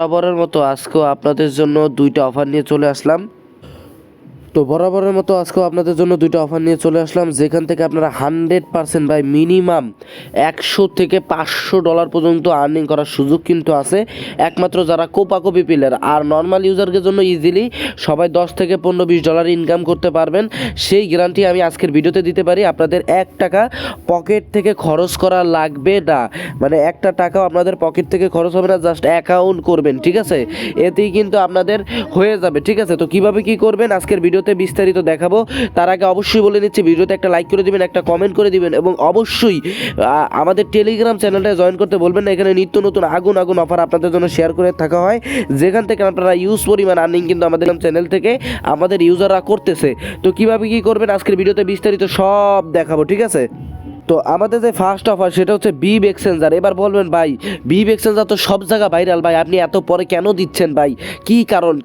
বরাবরের মতো আজকেও আপনাদের জন্য দুইটা অফার নিয়ে চলে আসলাম। তো বরাবরের মতো আজকেও আপনাদের জন্য দুইটা অফার নিয়ে চলে আসলাম, যেখান থেকে আপনারা 100% বাই মিনিমাম 100 থেকে $500 পর্যন্ত আর্নিং করার সুযোগ কিন্তু আছে, একমাত্র যারা কোপাকপি প্লেয়ার। আর নর্মাল ইউজারদের জন্য ইজিলি সবাই 10 থেকে $15-20 ইনকাম করতে পারবেন, সেই গ্যারান্টি আমি আজকের ভিডিওতে দিতে পারি। আপনাদের 1 টাকা পকেট থেকে খরচ করা লাগবে না, মানে একটা টাকাও আপনাদের পকেট থেকে খরচ হবে না, জাস্ট অ্যাকাউন্ট করবেন, ঠিক আছে? এতেই কিন্তু আপনাদের হয়ে যাবে, ঠিক আছে? তো কীভাবে কী করবেন আজকের ভিডিওতে বিস্তারিত দেখাবো। তার আগে অবশ্যই বলে নিচ্ছি, ভিডিওতে একটা লাইক করে দিবেন, একটা কমেন্ট করে দিবেন, এবং অবশ্যই আমাদের টেলিগ্রাম চ্যানেলটা জয়েন করতে বলবেন না। এখানে নিত্য নতুন আগুন অফার আপনাদের জন্য শেয়ার করে থাকা হয়, যেখান থেকে আপনারা ইউজ পরিমাণ আর্নিং কিন্তু আমাদের চ্যানেল থেকে আমাদের ইউজাররা করতেছে। তো কীভাবে কী করবেন আজকের ভিডিওতে বিস্তারিত সব দেখাবো, ঠিক আছে? তো আমাদের যে ফার্স্ট অফার সেটা হচ্ছে বিব এক্সচেঞ্জার। এবার বলবেন ভাই বিব এক্সচেঞ্জার তো সব জায়গা ভাইরাল, ভাই আপনি এত পরে কেন দিচ্ছেন ভাই, কী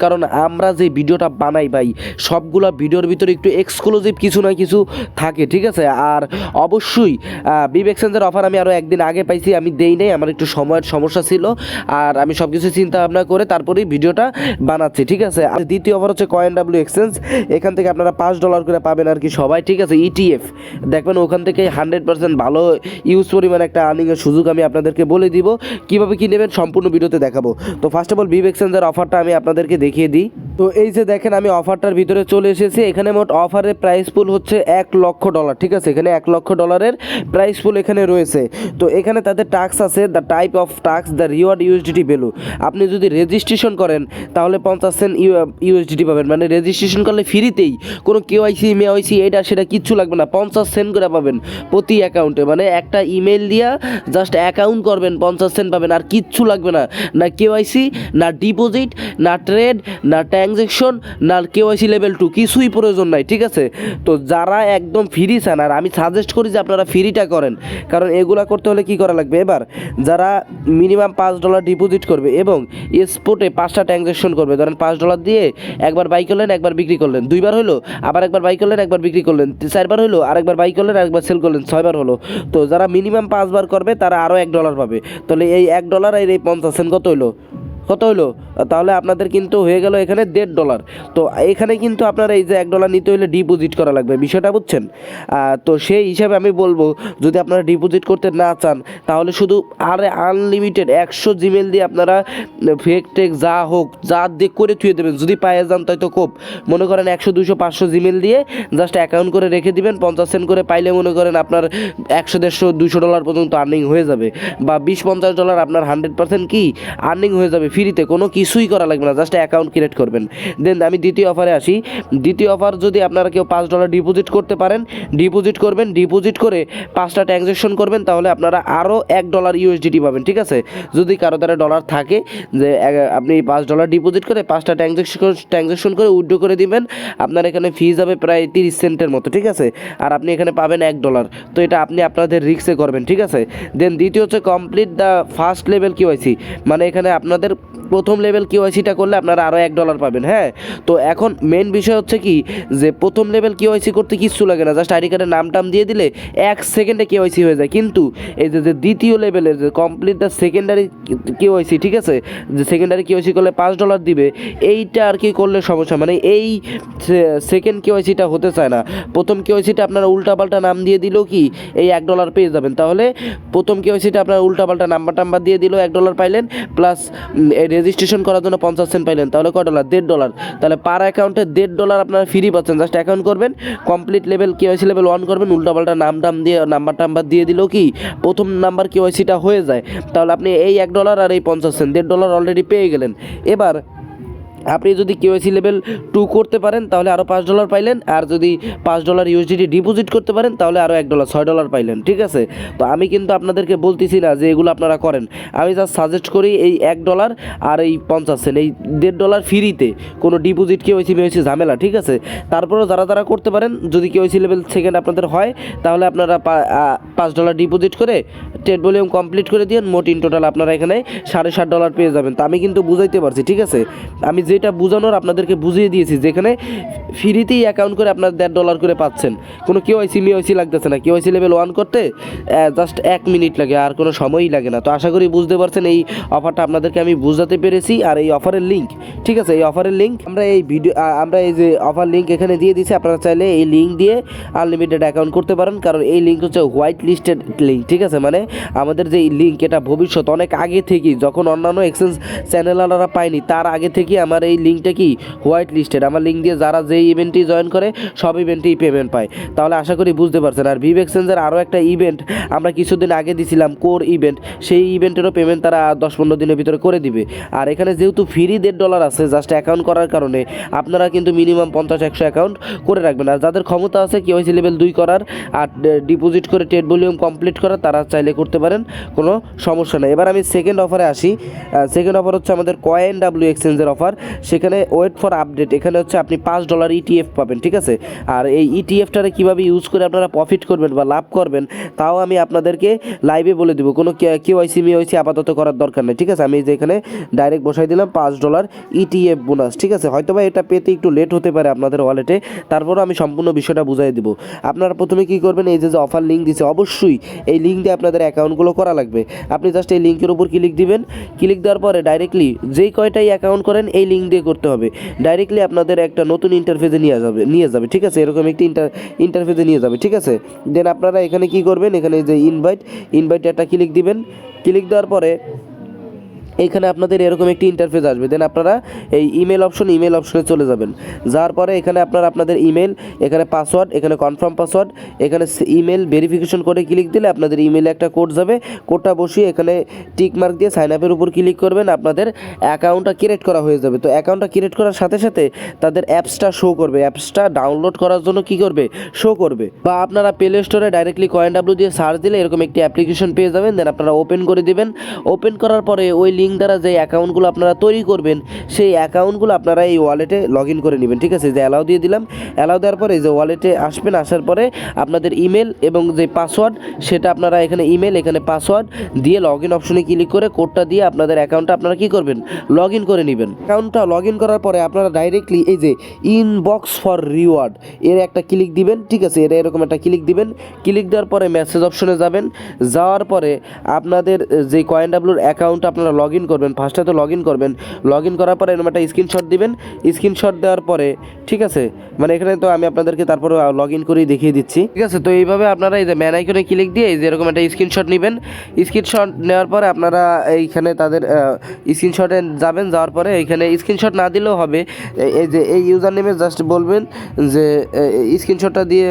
কারণ আমরা যে ভিডিওটা বানাই ভাই, সবগুলো ভিডিওর ভিতরে একটু এক্সক্লুসিভ কিছু না কিছু থাকে, ঠিক আছে? আর অবশ্যই বিব এক্সচেঞ্জার অফার আমি আরও একদিন আগে পাইছি, আমি দেই নাই, আমার একটু সময়ের সমস্যা ছিল, আর আমি সব কিছু চিন্তা ভাবনা করে তারপরেই ভিডিওটা বানাচ্ছি, ঠিক আছে? আর দ্বিতীয় অফার হচ্ছে Coinw এক্সচেঞ্জ। এখান থেকে আপনারা $5 করে পাবেন আর কি সবাই, ঠিক আছে? ইটিএফ দেখবেন, ওখান থেকে 100% ভালো ইউজ পরিমাণ একটা আর্নিংয়ের সুযোগ আমি আপনাদেরকে বলে দিব। কীভাবে কী নেবেন সম্পূর্ণ ভিডিওতে দেখাবো। তো ফার্স্ট অফ অল বিব এক্সচেঞ্জের অফারটা আমি আপনাদেরকে দেখিয়ে দিই। তো এই যে দেখেন, আমি অফারটার ভিতরে চলে এসেছি। এখানে মোট অফারের প্রাইস পুল হচ্ছে $1,00,000, ঠিক আছে? এখানে $1,00,000 প্রাইস পুল এখানে রয়েছে। তো এখানে তাদের টাস্ক আছে, the type of task, the reward USDT value. আপনি যদি রেজিস্ট্রেশন করেন তাহলে 50 সেন্ট ইউএসডিটি পাবেন, মানে রেজিস্ট্রেশন করলে ফ্রিতেই, কোনো কেওয়াইসি মেওয়াইসি এটা সেটা কিচ্ছু লাগবে না, 50 সেন্ট করে পাবেন প্রতি অ্যাকাউন্টে। মানে একটা ইমেল দিয়া জাস্ট অ্যাকাউন্ট করবেন, 50 সেন্ট পাবেন, আর কিচ্ছু লাগবে না, না কেওয়াইসি, না ডিপোজিট, না ট্রেড, না ট্রানজ্যাকশন, না কেওয়াইসি লেভেল 2, কিছুই প্রয়োজন নাই, ঠিক আছে? তো যারা একদম ফ্রি চান, আর আমি সাজেস্ট করি যে আপনারা ফ্রিটা করেন, কারণ এগুলা করতে হলে কী করা লাগবে, এবার যারা মিনিমাম $5 ডিপোজিট করবে এবং স্পটে 5টা ট্রানজ্যাকশন করবে, ধরেন $5 দিয়ে একবার বাই করলেন, একবার বিক্রি করলেন, 2বার হলো, আবার একবার বাই করলেন, একবার বিক্রি করলেন, 4বার হলো, আরেকবার বাই করলেন, আরেকবার সেল করলেন, 6বার হলো। তো যারা মিনিমাম 5বার করবে তারা আরও $1 পাবে। তাহলে এই $1 আর এই 50 সেন্ট কত হইলো? তাহলে আপনাদের কিন্তু হয়ে গেল এখানে $1.5। তো এখানে কিন্তু আপনারা এই যে $1 নিতে হলে ডিপোজিট করা লাগবে, বিষয়টা বুঝছেন? তো সেই হিসাবে আমি বলবো, যদি আপনারা ডিপোজিট করতে না চান তাহলে শুধু আনলিমিটেড 100 জিমেল দিয়ে আপনারা ফেক টেক যা হোক যা দিয়ে করে থুয়ে দেবেন, যদি পায়ে যান তাই তো কোপ, মনে করেন 100 200 500 জিমেল দিয়ে জাস্ট অ্যাকাউন্ট করে রেখে দিবেন, 50 সেন্ট করে পাইলে মনে করেন আপনার 100 150 $200 পর্যন্ত আর্নিং হয়ে যাবে, বা $20-50 আপনার 100% কি আর্নিং হয়ে যাবে ফ্রিতে, কোনো কিছুই করা লাগবে না, জাস্ট অ্যাকাউন্ট ক্রিয়েট করবেন। দেন আমি দ্বিতীয় অফারে আসি। দ্বিতীয় অফার, যদি আপনারা কেউ $5 ডিপোজিট করতে পারেন, ডিপোজিট করবেন, ডিপোজিট করে 5টা ট্রানজ্যাকশন করবেন, তাহলে আপনারা আরও $1 ইউএসডিটি পাবেন, ঠিক আছে? যদি কারো দ্বারা ডলার থাকে, যে আপনি $5 ডিপোজিট করে 5টা ট্রানজ্যাকশন করে উইথড্র করে দিবেন, আপনার এখানে ফি যাবে প্রায় 30 সেন্টের মতো, ঠিক আছে? আর আপনি এখানে পাবেন $1। তো এটা আপনি আপনাদের রিস্কে করবেন, ঠিক আছে? দেন দ্বিতীয় হচ্ছে complete the first level KYC, মানে এখানে আপনাদের প্রথম লেভেল কেওয়াইসিটা করলে আপনারা আরও $1 পাবেন। হ্যাঁ, তো এখন মেন বিষয় হচ্ছে কি, যে প্রথম লেভেল কেওয়াইসি করতে কিচ্ছু লাগে না, জাস্ট আইডি কার্ডের নাম টাম দিয়ে দিলে 1 সেকেন্ডে কেওয়াইসি হয়ে যায়। কিন্তু এই যে দ্বিতীয় লেভেলের যে কমপ্লিট দ্য সেকেন্ডারি কেওয়াইসি, ঠিক আছে, যে সেকেন্ডারি কেওয়াইসি করলে $5 দিবে, এইটা আর কি করলে সমস্যা, মানে এই সেকেন্ড কেওয়াইসিটা হতে চায় না। প্রথম কেওয়াইসিটা আপনারা উল্টাপাল্টা নাম দিয়ে দিলেও কি এই $1 পেয়ে যাবেন। তাহলে প্রথম কেওয়াইসিটা আপনারা উল্টাপাল্টা নাম্বার দিয়ে দিলেও $1 পাইলেন, প্লাস রেজিস্ট্রেশন করার জন্য 50 সেন্ট পাইলেন, তাহলে কয় ডলার? $1.5। তাহলে পার অ্যাকাউন্টে $1.5 আপনারা ফ্রি পাচ্ছেন, জাস্ট অ্যাকাউন্ট করবেন, কমপ্লিট লেভেল কেওয়াইসি লেভেল 1 করবেন, উল্টাপাল্টা নাম্বার দিয়ে দিলেও কি প্রথম নাম্বার কেওয়াইসিটা হয়ে যায়। তাহলে আপনি এই $1 আর এই 50 সেন্ট $1.5 অলরেডি পেয়ে গেলেন। এবার আপনি যদি কেওয়াইসি লেভেল 2 করতে পারেন তাহলে আরও $5 পাইলেন, আর যদি $5 ইউএসডিটি ডিপোজিট করতে পারেন তাহলে আরও $1 $6 পাইলেন, ঠিক আছে? তো আমি কিন্তু আপনাদেরকে বলতেছি না যে এগুলো আপনারা করেন, আমি জাস্ট সাজেস্ট করি এই $1 আর এই 50 সেন্ট, এই $1.5 ফ্রিতে, কোনো ডিপোজিট কেওয়াইসি ঝামেলা, ঠিক আছে? তারপরেও যারা করতে পারেন, যদি কেওয়াইসি লেভেল সেকেন্ড আপনাদের হয় তাহলে আপনারা $5 ডিপোজিট করে ট্রেড ভলিউম কমপ্লিট করে দিন, মোট ইন টোটাল আপনারা এখানে $7.5 পেয়ে যাবেন। তো আমি কিন্তু বুঝাইতে পারছি, ঠিক আছে? আমি যেটা বোঝানোর আপনাদেরকে বুঝিয়ে দিয়েছি, যেখানে ফ্রিতেই অ্যাকাউন্ট করে আপনার $1.5 করে পাচ্ছেন, কোনো কেওয়াইসি লাগতেছে না। কেওয়াইসি লেভেল 1 করতে জাস্ট 1 মিনিট লাগে, আর কোনো সময়ই লাগে না। তো আশা করি বুঝতে পারছেন এই অফারটা আপনাদেরকে আমি বুঝাতে পেরেছি। আর এই অফারের লিঙ্ক, ঠিক আছে, এই অফারের লিঙ্ক আমরা এই যে অফার লিঙ্ক এখানে দিয়ে দিচ্ছি। আপনারা চাইলে এই লিঙ্ক দিয়ে আনলিমিটেড অ্যাকাউন্ট করতে পারেন, কারণ এই লিঙ্ক হচ্ছে হোয়াইট লিস্টেড লিঙ্ক, ঠিক আছে। মানে আমাদের যে লিঙ্ক, এটা ভবিষ্যৎ অনেক আগে থেকেই, যখন অন্যান্য এক্সচেঞ্জ চ্যানেলরা পায়নি তার আগে থেকেই আমার এই লিঙ্কটা কি হোয়াইট লিস্টেড। আমার লিঙ্ক দিয়ে যারা যেই ইভেন্টটি জয়েন করে সব ইভেন্টেই পেমেন্ট পায়। তাহলে আশা করি বুঝতে পারছেন। আর ভিভ এক্সচেঞ্জের আরও একটা ইভেন্ট আমরা কিছুদিন আগে দিছিলাম, কোর ইভেন্ট, সেই ইভেন্টেরও পেমেন্ট তারা 10-15 দিনের ভিতরে করে দিবে। আর এখানে যেহেতু ফ্রি $1.5 আছে জাস্ট অ্যাকাউন্ট করার কারণে, আপনারা কিন্তু মিনিমাম 50-100 অ্যাকাউন্ট করে রাখবেন। আর যাদের ক্ষমতা আছে কেওয়াইসি লেভেল 2 করার আর ডিপোজিট করে ট্রেড ভলিউম কমপ্লিট করার, তারা চাইলে করতে পারেন, কোনো সমস্যা নেই। এবার আমি সেকেন্ড অফারে আসি। সেকেন্ড অফার হচ্ছে আমাদের Coinw এক্সচেঞ্জের অফার। সেখানে ওয়েট ফর আপডেট, এখানে হচ্ছে আপনি $5 ETF পাবেন, ঠিক আছে। আর এই ইটিএফটারে কীভাবে ইউজ করে আপনারা প্রফিট করবেন বা লাভ করবেন তাও আমি আপনাদেরকে লাইভে বলে দেবো। কোনো কেওয়াইসি আপাতত করার দরকার নেই, ঠিক আছে। আমি যে এখানে ডাইরেক্ট বসাই দিলাম $5 ETF বোনাস, ঠিক আছে। হয়তো বা এটা পেতে একটু লেট হতে পারে আপনাদের ওয়ালেটে, তারপরও আমি সম্পূর্ণ বিষয়টা বুঝাই দেবো। আপনারা প্রথমে কী করবেন, এই যে অফার লিঙ্ক দিচ্ছে, অবশ্যই এই লিঙ্ক দিয়ে আপনাদের অ্যাকাউন্টগুলো করা লাগবে। আপনি জাস্ট এই লিঙ্কের উপর ক্লিক দিবেন। ক্লিক দেওয়ার পরে ডাইরেক্টলি যেই কয়টাই অ্যাকাউন্ট করেন এই লিঙ্ক দিয়ে করতে হবে। ডাইরেক্টলি আপনাদের একটা নতুন ইন্টারফেসে নিয়ে যাবে, ঠিক আছে। এরকম একটি ইন্টারফেসে নিয়ে যাবে, ঠিক আছে। দেন আপনারা এখানে কি করবেন, এখানে যে ইনভাইট একটা ক্লিক দিবেন। ক্লিক দেওয়ার পরে এইখানে আপনাদের এরকম একটি ইন্টারফেস আসবে। দেন আপনারা এই ইমেল অপশনে চলে যাবেন। যাওয়ার পরে এখানে আপনাদের ইমেল, এখানে পাসওয়ার্ড, এখানে কনফার্ম পাসওয়ার্ড, এখানে ইমেল ভেরিফিকেশন করে ক্লিক দিলে আপনাদের ইমেলে একটা কোড যাবে। কোডটা বসিয়ে এখানে টিক মার্ক দিয়ে সাইন আপের উপর ক্লিক করবেন। আপনাদের অ্যাকাউন্টটা ক্রিয়েট করা হয়ে যাবে। তো অ্যাকাউন্টটা ক্রিয়েট করার সাথে সাথে তাদের অ্যাপসটা শো করবে। অ্যাপসটা ডাউনলোড করার জন্য কি করবে, শো করবে। বা আপনারা প্লে স্টোরে ডাইরেক্টলি Coinw দিয়ে সার্চ দিলে এরকম একটি অ্যাপ্লিকেশন পেয়ে যাবেন। দেন আপনারা ওপেন করে দিবেন। ওপেন করার পরে ওই লিঙ্ক দ্বারা যে অ্যাকাউন্টগুলো আপনারা তৈরি করবেন সেই অ্যাকাউন্টগুলো আপনারা এই ওয়ালেটে লগ ইন করে নেবেন, ঠিক আছে। যে অ্যালাউ দিয়ে দিলাম। অ্যালাউ দেওয়ার পরে যে ওয়ালেটে আসবেন, আসার পরে আপনাদের ইমেল এবং যে পাসওয়ার্ড সেটা আপনারা এখানে ইমেল, এখানে পাসওয়ার্ড দিয়ে লগ ইন অপশনে ক্লিক করে কোডটা দিয়ে আপনাদের অ্যাকাউন্টটা আপনারা কী করবেন, লগ ইন করে নেবেন। অ্যাকাউন্টটা লগ ইন করার পরে আপনারা ডাইরেক্টলি এই যে ইনবক্স ফর রিওয়ার্ড এর একটা ক্লিক দিবেন, ঠিক আছে। এর এরকম একটা ক্লিক দিবেন। ক্লিক দেওয়ার পরে মেসেজ অপশনে যাবেন। যাওয়ার পরে আপনাদের যে Coinwর অ্যাকাউন্ট আপনারা লগ ইন করবেন, ফার্স্টে তো লগ ইন করবেন। লগ ইন করার পরে এরকম একটা স্ক্রিনশট দিবেন। স্ক্রিনশট দেওয়ার পরে, ঠিক আছে, মানে এখানে তো আমি আপনাদেরকে তারপরে লগ ইন করেই দেখিয়ে দিচ্ছি, ঠিক আছে। তো এইভাবে আপনারা এই যে ম্যান আইকনে ক্লিক দিয়ে এই যে এরকম একটা স্ক্রিনশট নেবেন। স্ক্রিনশট নেওয়ার পরে আপনারা এইখানে তাদের স্ক্রিনশটে যাবেন। যাওয়ার পরে এইখানে স্ক্রিনশট না দিলেও হবে। এই যে এই ইউজার নেমে জাস্ট বলবেন যে স্ক্রিনশটটা দিয়ে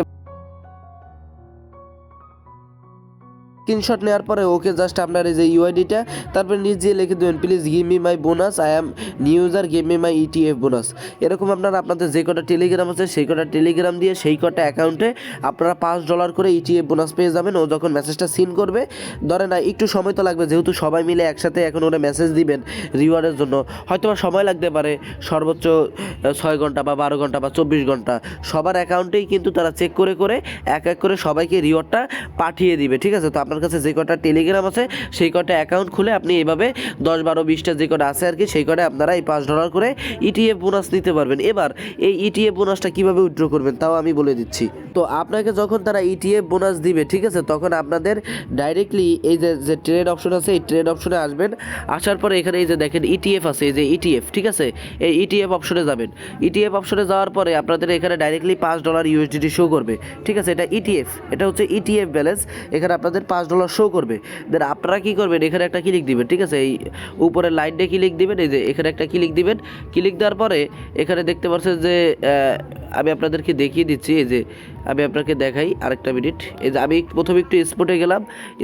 স্ক্রিনশট নেওয়ার পরে ওকে জাস্ট আপনার এই যে ইউআইডিটা তারপরে নিজে লিখে দেবেন, please give me my bonus, I am new user, give me my ETF bonus. এরকম আপনাদের যে কটা টেলিগ্রাম আছে সেই কটা টেলিগ্রাম দিয়ে সেই কটা অ্যাকাউন্টে আপনারা $5 করে ETF বোনাস পেয়ে যাবেন। ও যখন মেসেজটা সিন করবে, ধরে না একটু সময় তো লাগবে, যেহেতু সবাই মিলে একসাথে এখন ওরা মেসেজ দিবেন রিওয়ার্ডের জন্য, হয়তো সময় লাগতে পারে সর্বোচ্চ 6 ঘন্টা বা 12 ঘন্টা বা 24 ঘন্টা। সবার অ্যাকাউন্টেই কিন্তু তারা চেক করে করে এক এক করে সবাইকে রিওয়ার্ডটা পাঠিয়ে দিবে, ঠিক আছে। তো আপনার কাছে যে কটা টেলিগ্রাম আছে সেই কটা অ্যাকাউন্ট খুলে আপনি এইভাবে 10, 12, 20টা যে কটা আছে আর কি, সেই কটা আপনারা এই $5 করে ETF বোনাস নিতে পারবেন। এবার এই ETF বোনাসটা কীভাবে উইথড্র করবেন তাও আমি বলে দিচ্ছি। তো আপনাকে যখন তারা ETF বোনাস দিবে, ঠিক আছে, তখন আপনাদের ডাইরেক্টলি এই যে ট্রেড অপশন আছে এই ট্রেড অপশনে আসবেন। আসার পরে এখানে এই যে দেখেন ETF আছে, এই যে ETF, ঠিক আছে, এই ETF অপশনে যাবেন। ETF অপশনে যাওয়ার পরে আপনাদের এখানে ডাইরেক্টলি $5 USDT শো করবে, ঠিক আছে। এটা ETF, এটা হচ্ছে ETF ব্যালেন্স। এখানে আপনাদের $5 শো করবে। দেন আপনারা কী করবেন, এখানে একটা ক্লিক দিবেন, ঠিক আছে। এই উপরের লাইটে ক্লিক দিবেন, এই যে এখানে একটা ক্লিক দিবেন। ক্লিক দেওয়ার পরে এখানে দেখতে পাচ্ছেন যে আমি আপনাদেরকে দেখিয়ে দিচ্ছি। এই যে আমি আপনাকে দেখাই আরেকটা মিনিট। এই যে আমি প্রথমে একটু স্পটে গেলাম।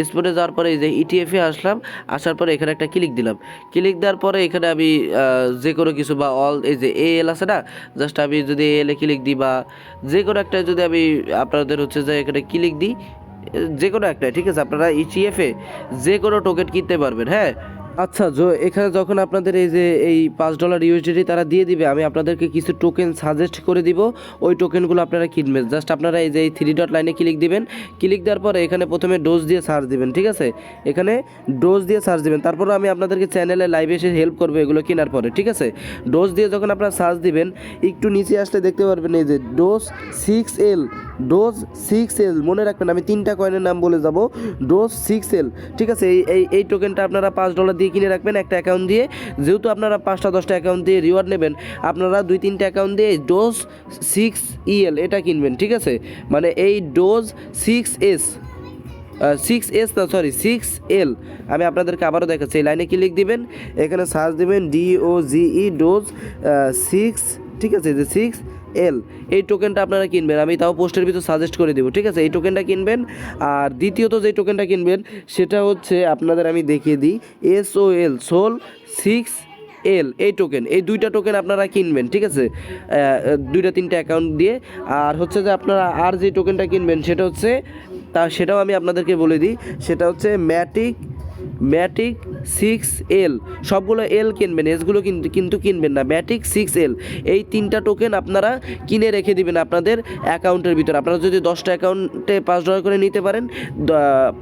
স্পটে যাওয়ার পরে এই যে ETF-এ আসলাম। আসার পরে এখানে একটা ক্লিক দিলাম। ক্লিক দেওয়ার পরে এখানে আমি যে কোনো কিছু বা অল, এই যে AL আছে না, জাস্ট আমি যদি AL-এ ক্লিক দিই বা যে কোনো একটা যদি আমি আপনাদের হচ্ছে যে এখানে ক্লিক দিই, যে কোনো একটা, ঠিক আছে। আপনারা ETF-এ যে কোনো টোকেন কিনতে পারবেন, হ্যাঁ। আচ্ছা, এখানে যখন আপনাদের এই যে এই $5 USDT তারা দিয়ে দিবে, আমি আপনাদেরকে কিছু টোকেন সাজেস্ট করে দিব, ওই টোকেনগুলো আপনারা কিনবেন। জাস্ট আপনারা এই যে এই 3 ডট লাইনে ক্লিক দিবেন, ক্লিক দেওয়ার পরে এখানে প্রথমে ডোজ দিয়ে সার্চ দিবেন, ঠিক আছে? এখানে ডোজ দিয়ে সার্চ দিবেন, তারপরে আমি আপনাদেরকে চ্যানেলে লাইভে এসে হেল্প করবো এগুলো কেনার পরে, ঠিক আছে? ডোজ দিয়ে যখন আপনারা সার্চ দিবেন, একটু নিচে আসলে দেখতে পারবেন এই যে ডোজ 6L, ডোজ 6L, মনে রাখবেন আমি 3টা কয়েনের নাম বলে যাব। ডোজ 6L, ঠিক আছে? এই টোকেনটা আপনারা $5 দিয়ে কিনে রাখবেন একটা অ্যাকাউন্ট দিয়ে। যেহেতু আপনারা 5টা 10টা অ্যাকাউন্ট দিয়ে রিওয়ার্ড নেবেন, আপনারা 2-3টা অ্যাকাউন্ট দিয়ে ডোজ 6EL এটা কিনবেন, ঠিক আছে? মানে এই ডোজ 6S 6L, আমি আপনাদেরকে আবারও দেখাচ্ছি। এই লাইনে ক্লিক দিবেন, এখানে সার্চ দিবেন DOGE ডোজ 6, ঠিক আছে? যে 6L এই টোকেনটা আপনারা কিনবেন, আমি তাও পোস্টের ভিতর সাজেস্ট করে দেবো, ঠিক আছে? এই টোকেনটা কিনবেন। আর দ্বিতীয়ত যে টোকেনটা কিনবেন সেটা হচ্ছে আপনাদের আমি দেখিয়ে দিই, SOL 6L এই টোকেন, এই 2টা টোকেন আপনারা কিনবেন, ঠিক আছে? 2-3টা অ্যাকাউন্ট দিয়ে। আর হচ্ছে যে আপনারা আর যে টোকেনটা কিনবেন সেটাও আমি আপনাদেরকে বলে দিই, সেটা হচ্ছে ম্যাটিক 6L, সবগুলো এল কিনবেন, এসগুলো কিন্তু কিনবেন না। ম্যাটিক 6L এই 3টা টোকেন আপনারা কিনে রেখে দিবেন আপনাদের অ্যাকাউন্টের ভিতর। আপনারা যদি 10টা অ্যাকাউন্টে $5 করে নিতে পারেন,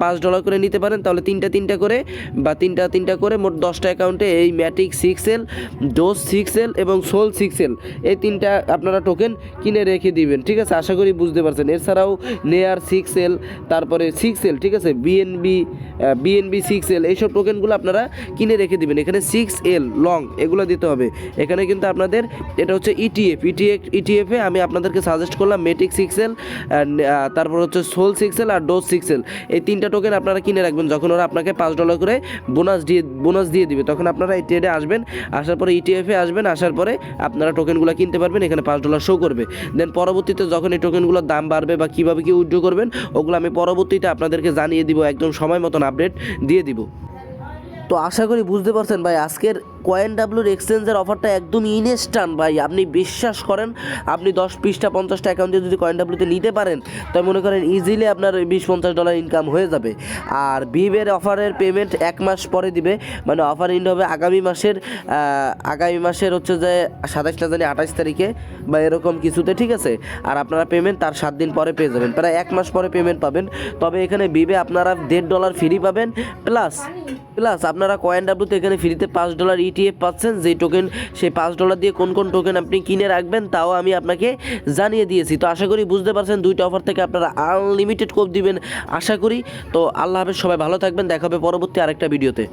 $5 করে নিতে পারেন, তাহলে 3টা করে বা 3টা করে মোট 10টা অ্যাকাউন্টে এই ম্যাটিক 6L, ডোজ 6L এবং সোল 6L এই 3টা আপনারা টোকেন কিনে রেখে দিবেন, ঠিক আছে? আশা করি বুঝতে পারছেন। এছাড়াও নেয়ার 6L, তারপরে 6L, ঠিক আছে? বিএনবি 6L এইসব টোকেনগুলো আপনারা কিনে রেখে দিবেন। এখানে 6L লং এগুলো দিতে হবে। এখানে কিন্তু আপনাদের এটা হচ্ছে ইটিএফে আমি আপনাদেরকে সাজেস্ট করলাম ম্যাটিক 6L, তারপর হচ্ছে সোল 6L আর ডোজ 6L এই 3টা টোকেন আপনারা কিনে রাখবেন। যখন ওরা আপনাকে $5 করে বোনাস দিয়ে দিবে, তখন আপনারা এই ট্রেডে আসবেন, আসার পরে ইটিএফে আসবেন, আসার পরে আপনারা টোকেনগুলো কিনতে পারবেন। এখানে $5 শো করবে। দেন পরবর্তীতে যখন এই টোকেনগুলোর দাম বাড়বে বা কীভাবে কি উইথড্র করবেন, ওগুলো আমি পরবর্তীতে আপনাদেরকে জানিয়ে দিব, একদম সময় মতন আপডেট দিয়ে দিব। তো আশা করি বুঝতে পারছেন ভাই, আজকের Coinwর এক্সচেঞ্জের অফারটা একদম ইনস্ট্যান্ট ভাই। আপনি বিশ্বাস করেন, আপনি 10, 20টা, 50টা অ্যাকাউন্ট দিয়ে যদি Coinwতে নিতে পারেন, তাই মনে করেন ইজিলি আপনার $20-50 ইনকাম হয়ে যাবে। আর বিবের অফারের পেমেন্ট 1 মাস পরে দিবে, মানে অফার এন্ড হবে আগামী মাসের হচ্ছে যে 27 না জানি 28 তারিখে বা এরকম কিছুতে, ঠিক আছে? আর আপনারা পেমেন্ট তার 7 দিন পরে পেয়ে যাবেন, প্রায় 1 মাস পরে পেমেন্ট পাবেন। তবে এখানে বিবে আপনারা $1.5 ফ্রি পাবেন, প্লাস আপনারা Coinwতে এখানে ফ্রিতে $5 ইটিএফ পাচ্ছেন। যেই টোকেন, সেই $5 দিয়ে কোন টোকেন আপনি কিনে রাখবেন তাও আমি আপনাকে জানিয়ে দিয়েছি। তো আশা করি বুঝতে পারছেন, 2টা অফার থেকে আপনারা আনলিমিটেড কোপ দিবেন আশা করি। তো আল্লাহ হাফেজ, সবাই ভালো থাকবেন, দেখা হবে পরবর্তী আরেকটা ভিডিওতে।